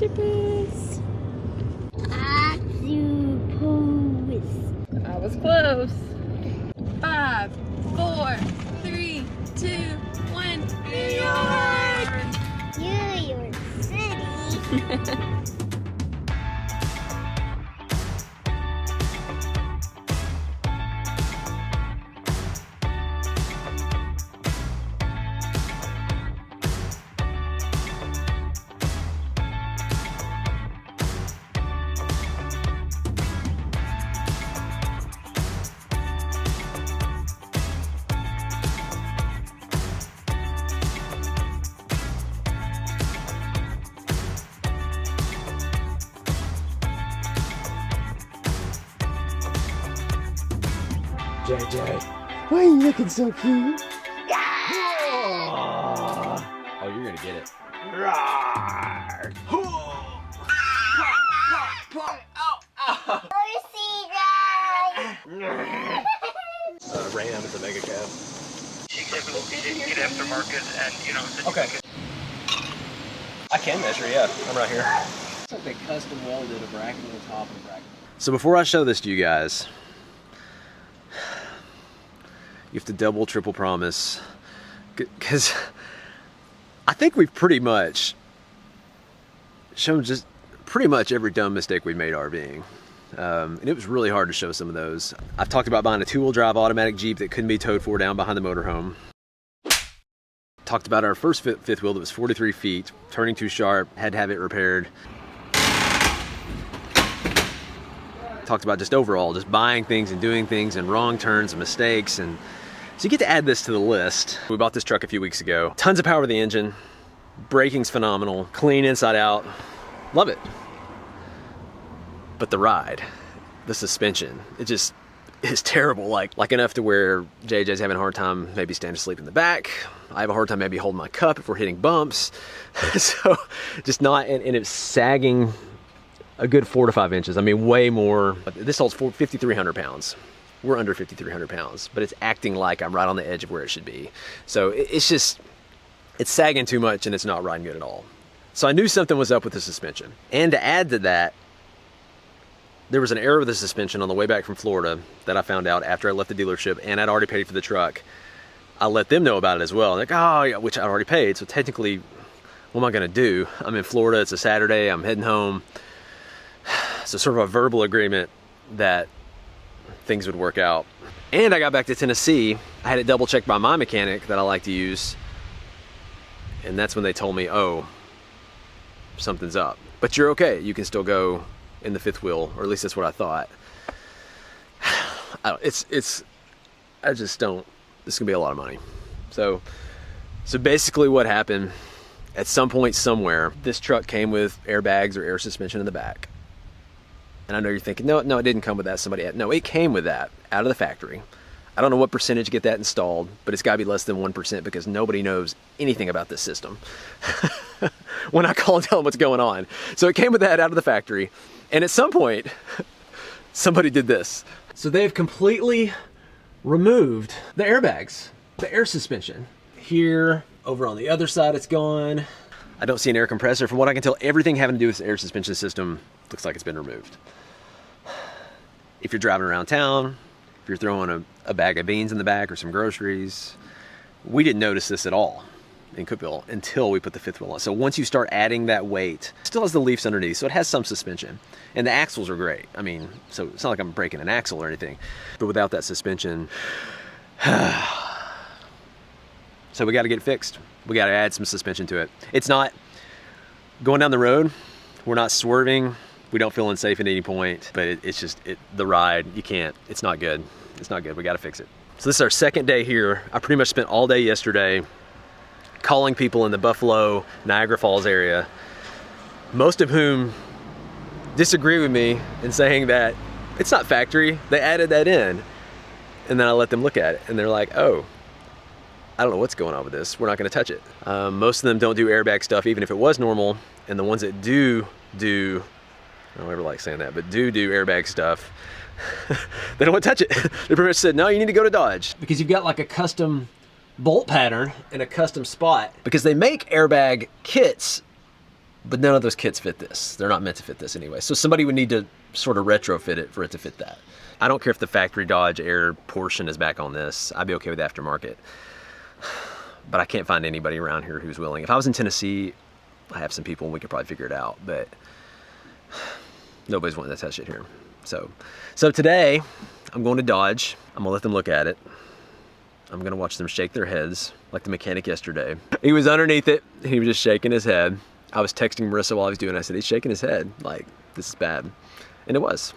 octopus. I was close. 5, 4, 3, 2, 1. New York! New York City. JJ, why are you looking so cute? Oh, you're gonna get it. Ram at the mega cab. Get Aftermarket and, you know... Okay. I can measure, yeah. I'm right here. It's like they custom welded a bracket on the top and a bracket. So before I show this to you guys, you have to double, triple promise, because I think we've pretty much shown just pretty much every dumb mistake we've made RVing. And it was really hard to show some of those. I've talked about buying a 2-wheel drive automatic Jeep that couldn't be towed for down behind the motorhome. Talked about our first fifth wheel that was 43 feet, turning too sharp, had to have it repaired. Talked about just overall, just buying things and doing things and wrong turns and mistakes. And so you get to add this to the list. We bought this truck a few weeks ago. Tons of power with the engine. Braking's phenomenal. Clean inside out. Love it. But the ride, the suspension, it just is terrible. Like enough to where JJ's having a hard time maybe staying asleep in the back. I have a hard time maybe holding my cup if we're hitting bumps. So just not, and it's sagging a good 4 to 5 inches. I mean, way more. This holds 5,300 pounds. We're under 5,300 pounds, but it's acting like I'm right on the edge of where it should be. So it's just, it's sagging too much and it's not riding good at all. So I knew something was up with the suspension. And to add to that, there was an error with the suspension on the way back from Florida that I found out after I left the dealership, and I'd already paid for the truck. I let them know about it as well. Like, oh, yeah, which I'd already paid. So technically, what am I gonna do? I'm in Florida, it's a Saturday, I'm heading home. So sort of a verbal agreement that things would work out. And I got back to Tennessee. I had it double checked by my mechanic that I like to use. And that's when they told me, oh, something's up. But you're okay, you can still go in the fifth wheel, or at least that's what I thought. I just don't, this is gonna be a lot of money. So basically what happened, at some point somewhere, this truck came with airbags or air suspension in the back. And I know you're thinking, no, it didn't come with that. Somebody had, no, it came with that out of the factory. I don't know what percentage get that installed, but it's gotta be less than 1% because nobody knows anything about this system when I call and tell them what's going on. So it came with that out of the factory. And at some point, somebody did this. So they've completely removed the airbags, the air suspension. Here, over on the other side, it's gone. I don't see an air compressor. From what I can tell, everything having to do with the air suspension system looks like it's been removed. If you're driving around town, if you're throwing a bag of beans in the back or some groceries, we didn't notice this at all in Cookeville until we put the fifth wheel on. So once you start adding that weight, it still has the leafs underneath, so it has some suspension. And the axles are great. I mean, so it's not like I'm breaking an axle or anything, but without that suspension, so we got to get it fixed. We got to add some suspension to it. It's not going down the road. We're not swerving. We don't feel unsafe at any point, but it's just, the ride, you can't, it's not good. It's not good, we gotta fix it. So this is our second day here. I pretty much spent all day yesterday calling people in the Buffalo, Niagara Falls area, most of whom disagree with me in saying that it's not factory, they added that in. And then I let them look at it and they're like, oh, I don't know what's going on with this. We're not gonna touch it. Most of them don't do airbag stuff, even if it was normal. And the ones that do, I don't ever like saying that, but do airbag stuff, they don't want to touch it. They pretty much said, no, you need to go to Dodge. Because you've got like a custom bolt pattern and a custom spot. Because they make airbag kits but none of those kits fit this. They're not meant to fit this anyway. So somebody would need to sort of retrofit it for it to fit that. I don't care if the factory Dodge Air portion is back on this. I'd be okay with aftermarket. But I can't find anybody around here who's willing. If I was in Tennessee, I have some people and we could probably figure it out, but nobody's wanting to touch it here. So today I'm going to Dodge. I'm gonna let them look at it. I'm gonna watch them shake their heads like the mechanic yesterday. He was underneath it. He was just shaking his head. I was texting Marissa while I was doing it. I said, he's shaking his head. Like, this is bad. And it was.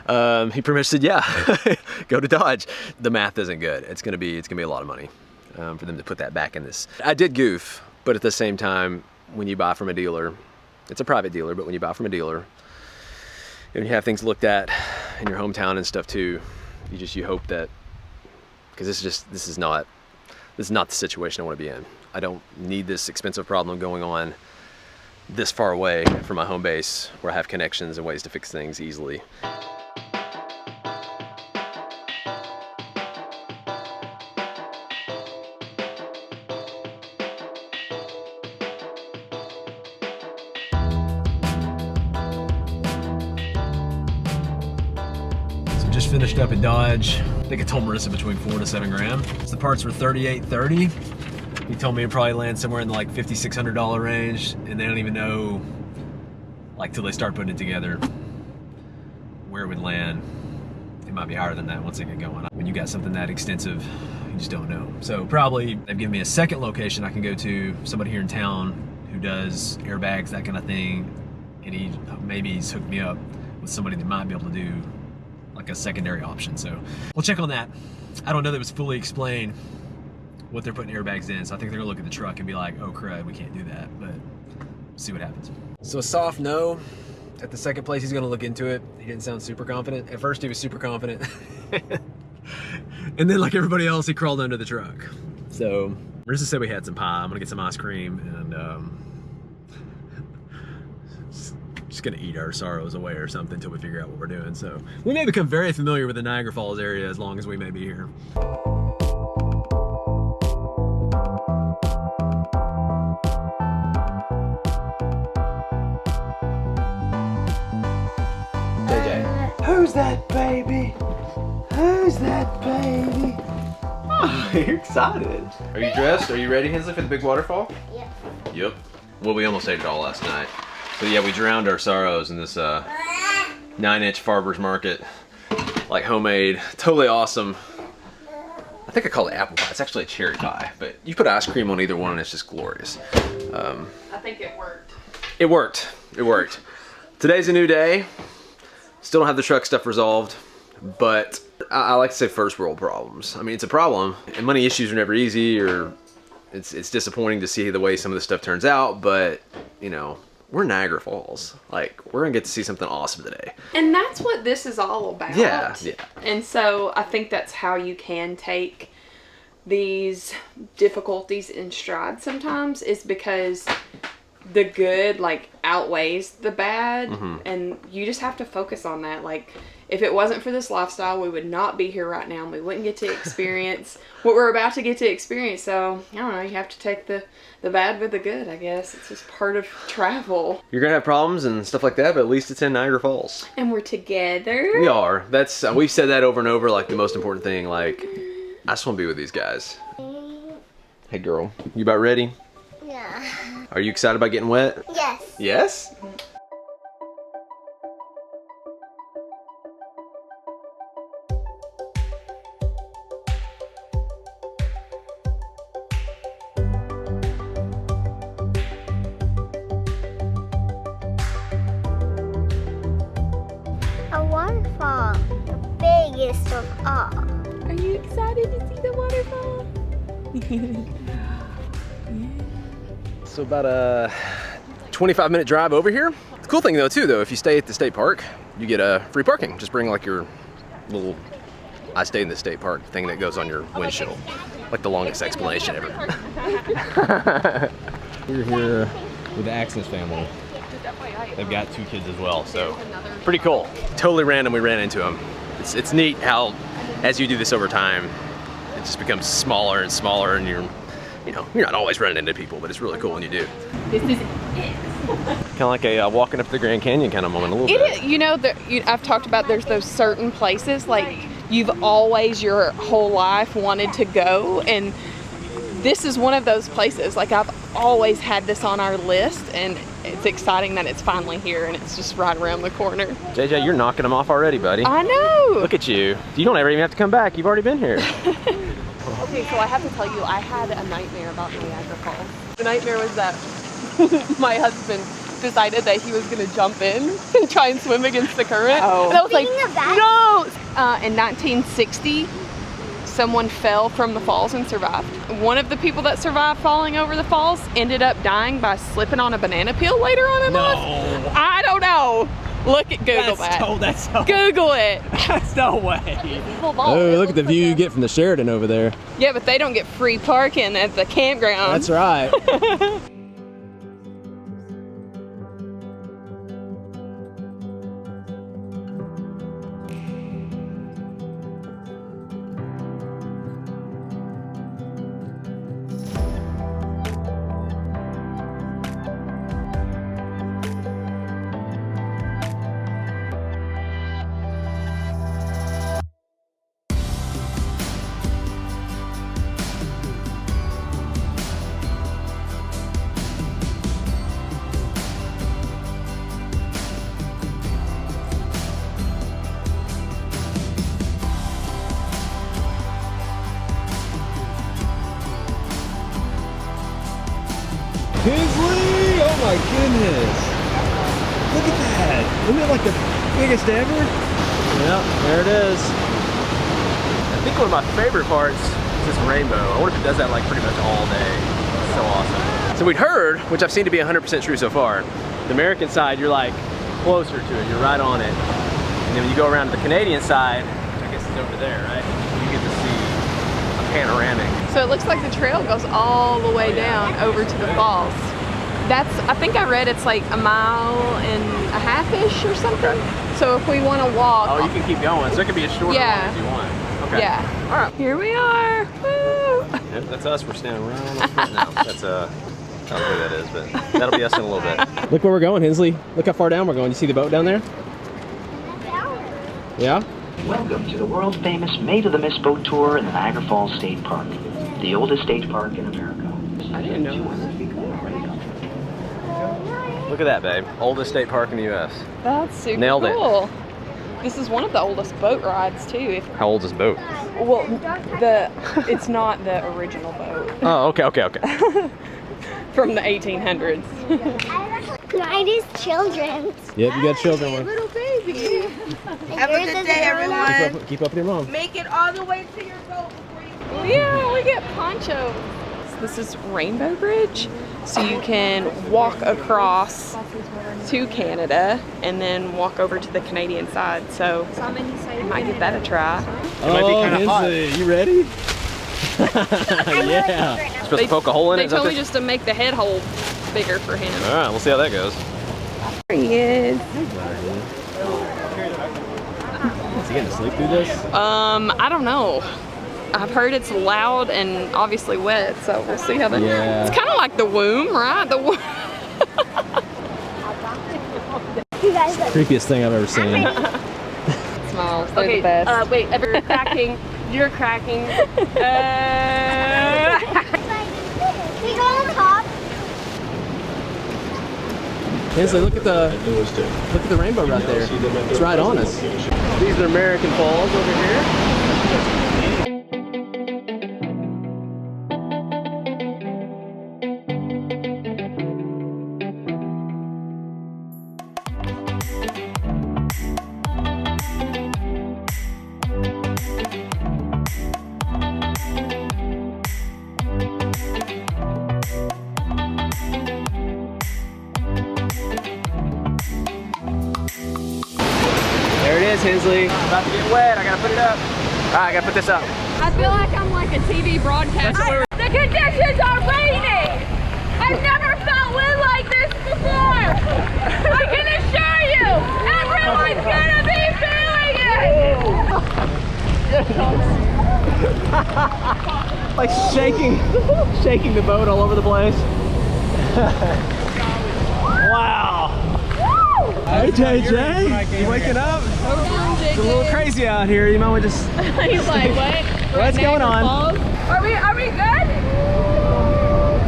He pretty much said, yeah, go to Dodge. The math isn't good. It's gonna be a lot of money for them to put that back in this. I did goof, but at the same time, when you buy from a dealer, it's a private dealer, but when you buy from a dealer, and you have things looked at in your hometown and stuff too, you hope that, because this is not the situation I want to be in. I don't need this expensive problem going on this far away from my home base where I have connections and ways to fix things easily. Just finished up at Dodge. I think I told Marissa between 4 to 7 grand. So the parts were $38.30. He told me it'd probably land somewhere in the like $5,600 range, and they don't even know, like, till they start putting it together, where it would land. It might be higher than that once they get going. When you got something that extensive, you just don't know. So probably they've given me a second location I can go to, somebody here in town who does airbags, that kind of thing, and maybe he's hooked me up with somebody that might be able to do like a secondary option. So we'll check on that. I don't know that it was fully explained what they're putting airbags in, so I think they're gonna look at the truck and be like, oh crud, we can't do that, but we'll see what happens. So a soft no. At the second place, he's gonna look into it. He didn't sound super confident. At first he was super confident. And then, like everybody else, he crawled under the truck. So Marissa said we had some pie. I'm gonna get some ice cream and just gonna eat our sorrows away or something until we figure out what we're doing. So we may become very familiar with the Niagara Falls area as long as we may be here. JJ, who's that baby? Who's that baby? Oh, you're excited. Are you dressed? Are you ready, Hensley, for the big waterfall? Yep. Yep. Well, we almost ate it all last night. So yeah, we drowned our sorrows in this 9-inch Farmer's Market, like homemade, totally awesome. I think I call it apple pie. It's actually a cherry pie, but you put ice cream on either one and it's just glorious. I think it worked. It worked. It worked. Today's a new day. Still don't have the truck stuff resolved, but I like to say first world problems. I mean, it's a problem, and money issues are never easy, or it's disappointing to see the way some of this stuff turns out, but you know, we're Niagara Falls. Like, we're gonna get to see something awesome today. And that's what this is all about. Yeah, yeah. And so I think that's how you can take these difficulties in stride sometimes, is because the good like outweighs the bad. And you just have to focus on that. Like, if it wasn't for this lifestyle, we would not be here right now and we wouldn't get to experience what we're about to get to experience. So I don't know, you have to take the bad with the good, I guess. It's just part of travel. You're gonna have problems and stuff like that, but at least it's in Niagara Falls. And we're together. We are. That's we've said that over and over, like the most important thing. Like, I just want to be with these guys. Hey girl, you about ready? Yeah. Are you excited about getting wet? Yes. Yes? A waterfall, the biggest of all. Are you excited to see the waterfall? So about a 25-minute drive over here. The cool thing though if you stay at the state park, you get free parking. Just bring like your little I stay in the state park thing that goes on your windshield. Like the longest explanation ever. We're here with the Axis family. They've got 2 kids as well, so pretty cool. Totally random we ran into them. It's neat how as you do this over time, it just becomes smaller and smaller, and you're not always running into people, but it's really cool when you do. This is it. Kind of like a walking up the Grand Canyon kind of moment, a little It bit. is, you know, I've talked about there's those certain places like you've always your whole life wanted to go, and this is one of those places. Like I've always had this on our list, and it's exciting that it's finally here and it's just right around the corner. JJ, you're knocking them off already, buddy. I know. Look at you. You don't ever even have to come back. You've already been here. Okay, so I have to tell you, I had a nightmare about Niagara Falls. The nightmare was that my husband decided that he was gonna jump in and try and swim against the current. Oh. And I was like, Speaking of that- no! In 1960, someone fell from the falls and survived. One of the people that survived falling over the falls ended up dying by slipping on a banana peel later on in life. I don't know. Look at Google that. Google it. That's no way. Oh, look at the view you get from the Sheridan over there. Yeah, but they don't get free parking at the campground. That's right. Kinsley! Oh my goodness! Look at that! Isn't it like the biggest ever? Yeah, there it is. I think one of my favorite parts is this rainbow. I wonder if it does that like pretty much all day. It's so awesome. So we'd heard, which I've seen to be 100% true so far, the American side, you're like closer to it, you're right on it. And then when you go around to the Canadian side, which I guess is over there, right? You get to see a panoramic. So it looks like the trail goes all the way down over to the falls. I think I read it's like 1.5 miles-ish or something. Okay. So if we want to walk. Oh, you can keep going. So it could be as short Yeah. as you want. Okay. Yeah. All right. Here we are. Woo. Yep, that's us. We're standing right on the front now. That's I don't know who that is, but that'll be us in a little bit. Look where we're going, Hensley. Look how far down we're going. You see the boat down there? Yeah? Welcome to the world-famous Maid of the Mist boat tour in the Niagara Falls State Park, the oldest state park in America. I didn't know. Look at that, babe. Oldest state park in the U.S. That's super Nailed it. cool. This is one of the oldest boat rides too. How old is this boat? Well, it's not the original boat Oh, okay. from the 1800s. Mine is children's. Yep, you got children. One. Little baby. Have a good day, everyone. Keep up with your mom. Make it all the way to your boat before you Yeah, we get ponchos. This is Rainbow Bridge, so you can walk across to Canada and then walk over to the Canadian side. So I might give that a try. Oh, Hensley, you ready? Yeah. Supposed to poke a hole in it? They told me just to make the head hole bigger for him. All right, we'll see how that goes. There he is. Is he getting to sleep through this? I don't know. I've heard it's loud and obviously wet, so we'll see how that. Yeah. It's kind of like the womb, right? The womb. You guys look. Creepiest thing I've ever seen. Smiles, they're the best. wait, you're cracking. You're cracking. We go on top. Hensley, look at the rainbow right there. It's right on us. These are American Falls over here. There it is, Hensley. About to get wet. I gotta put it up. All right, I gotta put this up. I feel like I'm like a TV broadcaster. The conditions are raining! I've never felt wind like this before! I can assure you, everyone's gonna be feeling it! Like shaking the boat all over the place. Wow. JJ, you waking up? It's a little crazy out here. You might want to just. He's like, what? What's going on? Are we good?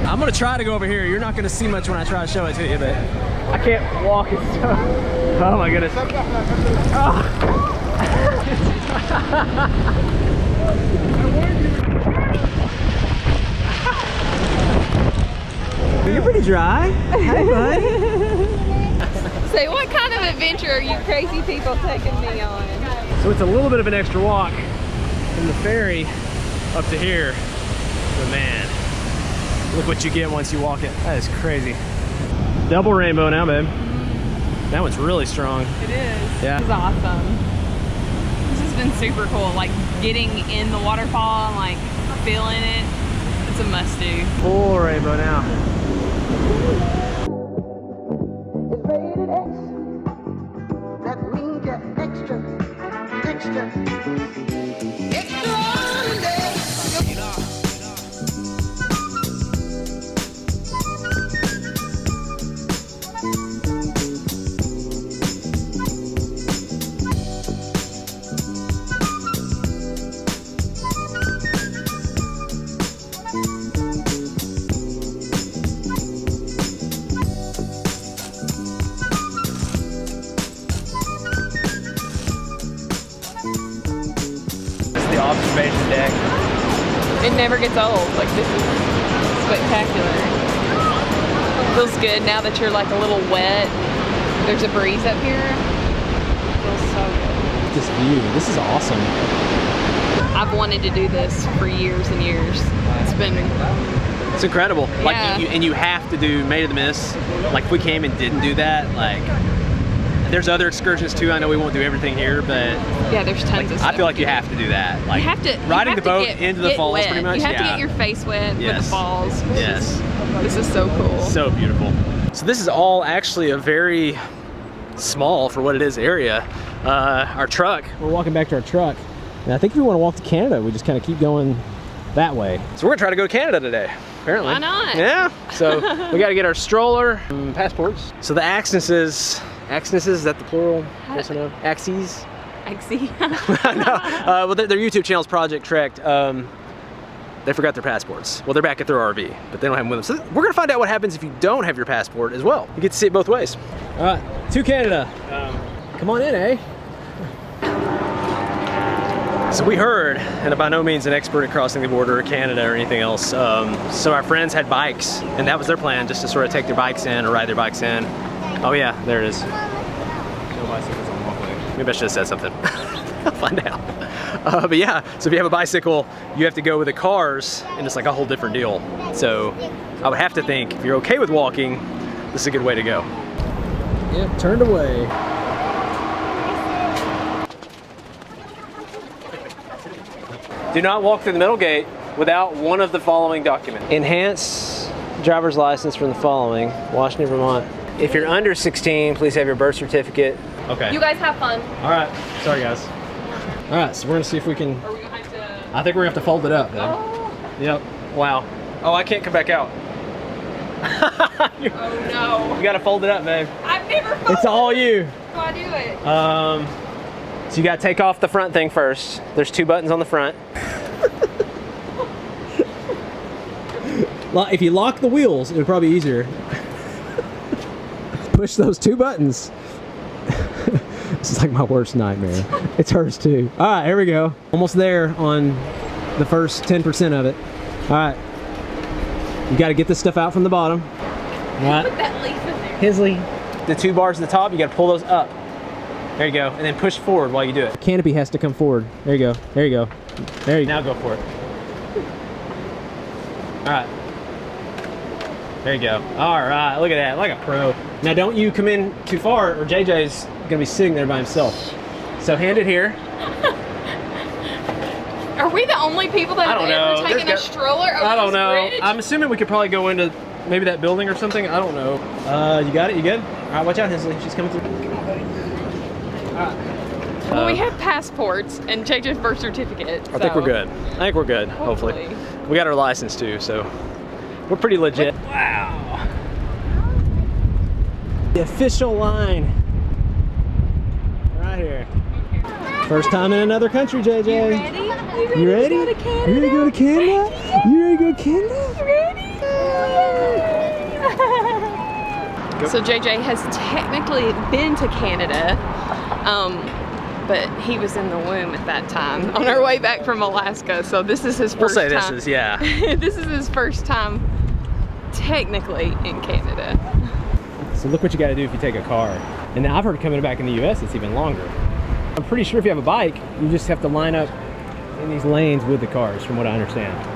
I'm gonna try to go over here. You're not gonna see much when I try to show it to you, but I can't walk and stuff. Oh my goodness. You're pretty dry. Hey, bud. Say, what kind of adventure are you crazy people taking me on? So it's a little bit of an extra walk from the ferry up to here. But man, look what you get once you walk it. That is crazy. Double rainbow now, babe. That one's really strong. It is. Yeah. This is awesome. This has been super cool. Like getting in the waterfall and like feeling it. It's a must do. Full rainbow now. Observation deck. It never gets old. Like this is spectacular. Feels good now that you're like a little wet. There's a breeze up here. Feels so good. This view, this is awesome. I've wanted to do this for years and years. It's incredible. Yeah. Like you have to do Maid of the Mist. Like if we came and didn't do that, like there's other excursions too. I know we won't do everything here, but yeah, there's tons of stuff. I feel like you have to do that. Like you have to riding the boat into the falls, wet. pretty much. You have to get your face wet with the falls. Yes. This is so cool. So beautiful. So this is all actually a very small, for what it is, area. Our truck. We're walking back to our truck, and I think if we want to walk to Canada, we just kind of keep going that way. So we're gonna try to go to Canada today. Apparently. Why not? Yeah. So we got to get our stroller, passports. So the Axnesses, is that the plural? Yes or no? Axes? Axie. No. Well, their YouTube channel's Project Trek. They forgot their passports. Well, they're back at their RV, but they don't have them with them. So we're gonna find out what happens if you don't have your passport as well. You get to see it both ways. All right, to Canada. Come on in, eh? So we heard, and I'm by no means an expert at crossing the border or Canada or anything else, so our friends had bikes, and that was their plan, just to sort of take their bikes in or ride their bikes in. Oh yeah, there it is. No bicycles on the walkway. Maybe I should have said something. I'll find out. But yeah, so if you have a bicycle, you have to go with the cars, and it's like a whole different deal. So I would have to think, if you're okay with walking, this is a good way to go. Yep, turned away. Do not walk through the middle gate without one of the following documents. Enhance driver's license from the following: Washington, Vermont. If you're under 16, please have your birth certificate. Okay. You guys have fun. All right. Sorry, guys. All right, so we're gonna see if we can. Are we gonna have to? I think we're gonna have to fold it up. Then. Oh. Yep. Wow. Oh, I can't come back out. Oh no. You gotta fold it up, babe. I've never folded. It's all you. How do I do it? So you gotta take off the front thing first. There's 2 buttons on the front. If you lock the wheels, it would probably be easier. Push those 2 buttons. This is like my worst nightmare. It's hers too. All right, here we go. Almost there on the first 10% of it. All right. You got to get this stuff out from the bottom. All right. Put that leaf in there. Hensley. The 2 bars at the top, you got to pull those up. There you go. And then push forward while you do it. Canopy has to come forward. There you go. There you go. There you go. Now go for it. All right. There you go. All right, look at that, like a pro. Now don't you come in too far or JJ's gonna be sitting there by himself. So hand it here. Are we the only people that have ever taken a stroller over I don't know. Bridge? I'm assuming we could probably go into maybe that building or something. I don't know. You got it? You good? All right, watch out, Hensley. She's coming through. All right. Well, we have passports and JJ's birth certificate. I think we're good. I think we're good, hopefully. We got our license too, so we're pretty legit. Wow. The official line out here. First time in another country, JJ. You ready? You ready? To go to Canada? You ready to go to Canada? You ready to go to Canada? Ready? So JJ has technically been to Canada, but he was in the womb at that time on our way back from Alaska. So this is his first time. We'll say this is, yeah. This is his first time technically in Canada. So look what you got to do if you take a car. And now I've heard coming back in the US it's even longer. I'm pretty sure if you have a bike, you just have to line up in these lanes with the cars, from what I understand.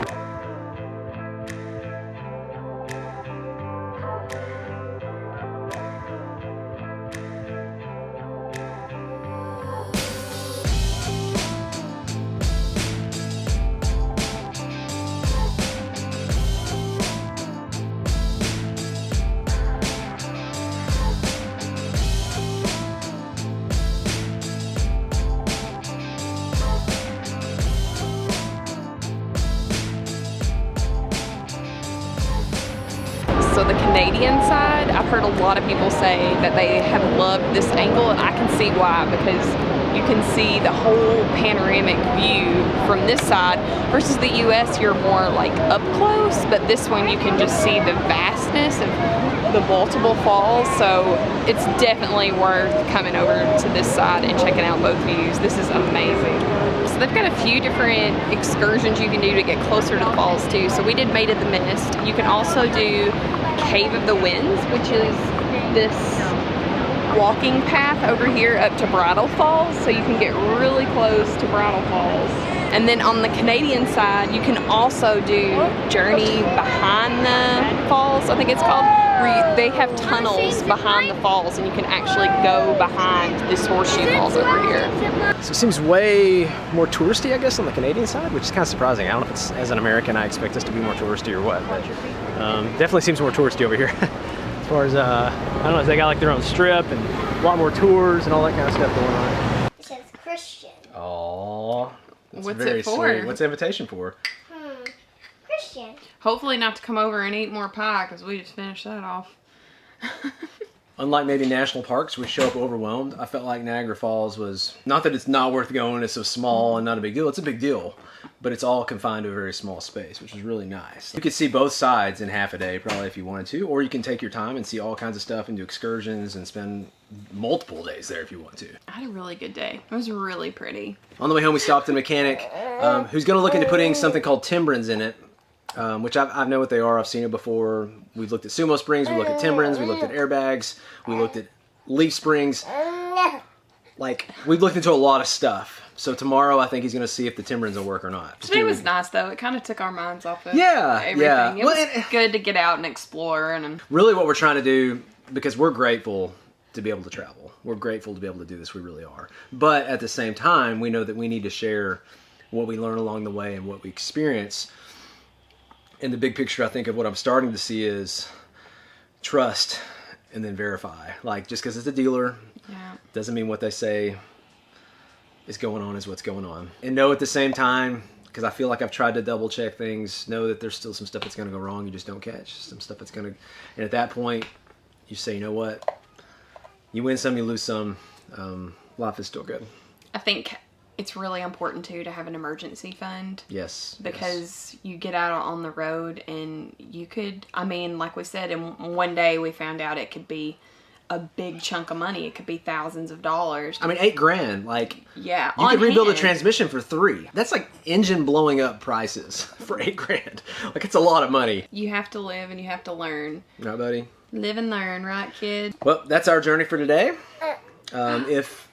So the Canadian side, I've heard a lot of people say that they have loved this angle, and I can see why, because you can see the whole panoramic view from this side versus the US, you're more like up close, but this one you can just see the vastness of the multiple falls. So it's definitely worth coming over to this side and checking out both views. This is amazing. So they've got a few different excursions you can do to get closer to the falls too. So we did Maid of the Mist. You can also do Cave of the Winds, which is this walking path over here up to Bridal Falls, so you can get really close to Bridal Falls. And then on the Canadian side, you can also do Journey Behind the Falls, I think it's called, where they have tunnels behind the falls and you can actually go behind this horseshoe falls over here. So it seems way more touristy, I guess, on the Canadian side, which is kind of surprising. I don't know if it's, as an American, I expect us to be more touristy or what, but definitely seems more touristy over here. As far as, I don't know, they got like their own strip and a lot more tours and all that kind of stuff going on. It says Christian. Aww. That's What's very it for? Sweet. What's the invitation for? Christian. Hopefully not to come over and eat more pie, because we just finished that off. Unlike maybe national parks, we show up overwhelmed. I felt like Niagara Falls was, not that it's not worth going, it's so small and not a big deal. It's a big deal, but it's all confined to a very small space, which is really nice. You could see both sides in half a day, probably, if you wanted to, or you can take your time and see all kinds of stuff and do excursions and spend multiple days there if you want to. I had a really good day. It was really pretty. On the way home, we stopped at a mechanic who's going to look into putting something called timbrins in it, which I know what they are. I've seen it before. We've looked at Sumo Springs, we looked at timbrins, we looked at airbags, we looked at leaf springs. Like, we've looked into a lot of stuff. So tomorrow, I think he's going to see if the timbrins will work or not. Today was nice, though. It kind of took our minds off of everything. Yeah. It was good to get out and explore. And really what we're trying to do, because we're grateful to be able to travel. We're grateful to be able to do this. We really are. But at the same time, we know that we need to share what we learn along the way and what we experience. In the big picture, I think of what I'm starting to see is trust and then verify. Like, just because it's a dealer doesn't mean what they say is going on is what's going on. And know at the same time, because I feel like I've tried to double check things, know that there's still some stuff that's going to go wrong you just don't catch. Some stuff that's going to, and at that point, you say, you know what? You win some, you lose some. Life is still good. I think it's really important, too, to have an emergency fund. Yes. Because you get out on the road and you could, I mean, like we said, in one day we found out it could be a big chunk of money. It could be thousands of dollars. I mean, $8,000, like, yeah, you could rebuild a transmission for $3,000. That's like engine blowing up prices for $8,000. Like, it's a lot of money. You have to live and you have to learn. Right, buddy? Live and learn, right, kid? Well, that's our journey for today. If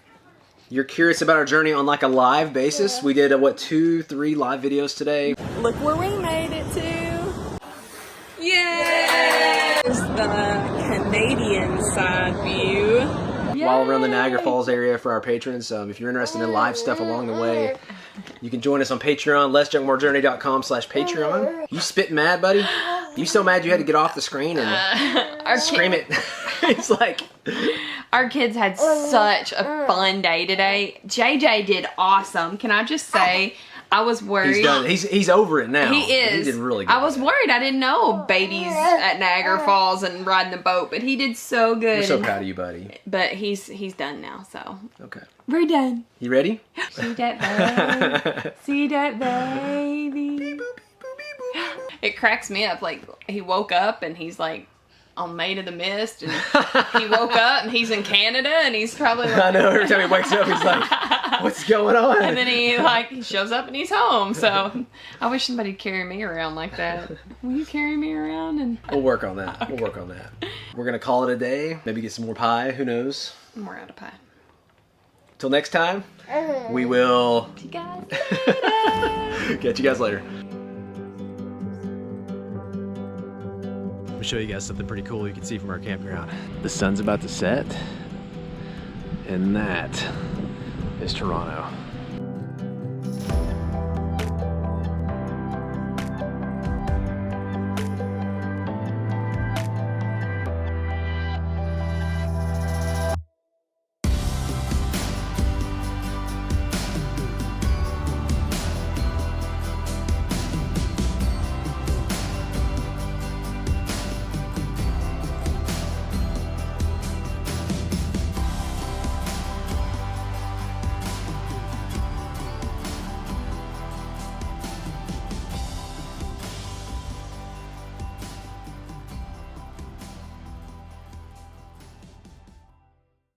you're curious about our journey on like a live basis, we did, 2-3 live videos today. Look where we made it to. Yay! Here's the Canadian side view. While we're on the Niagara Falls area for our patrons, if you're interested in live stuff along the way, you can join us on Patreon, letsjunkmorejourney.com/Patreon. You spitting mad, buddy? You so mad you had to get off the screen and scream it? It's like... Our kids had such a fun day today. JJ did awesome. Can I just say, I was worried. He's done. He's over it now. He is. He did really good. I was worried. I didn't know babies at Niagara Falls and riding the boat, but he did so good. We're so proud of you, buddy. But he's done now, so. Okay. We're done. You ready? See that baby. See that baby. It cracks me up. Like, he woke up and he's like on Maid of the Mist, and he woke up and he's in Canada, and he's probably like, I know, every time he wakes up, he's like, what's going on? and then he shows up and he's home. So I wish somebody'd carry me around like that. Will you carry me around? And We'll work on that. Okay. We'll work on that. We're going to call it a day. Maybe get some more pie. Who knows? we're out of pie. Till next time, we will See you guys later. catch you guys later. Let me show you guys something pretty cool you can see from our campground. The sun's about to set, and that is Toronto.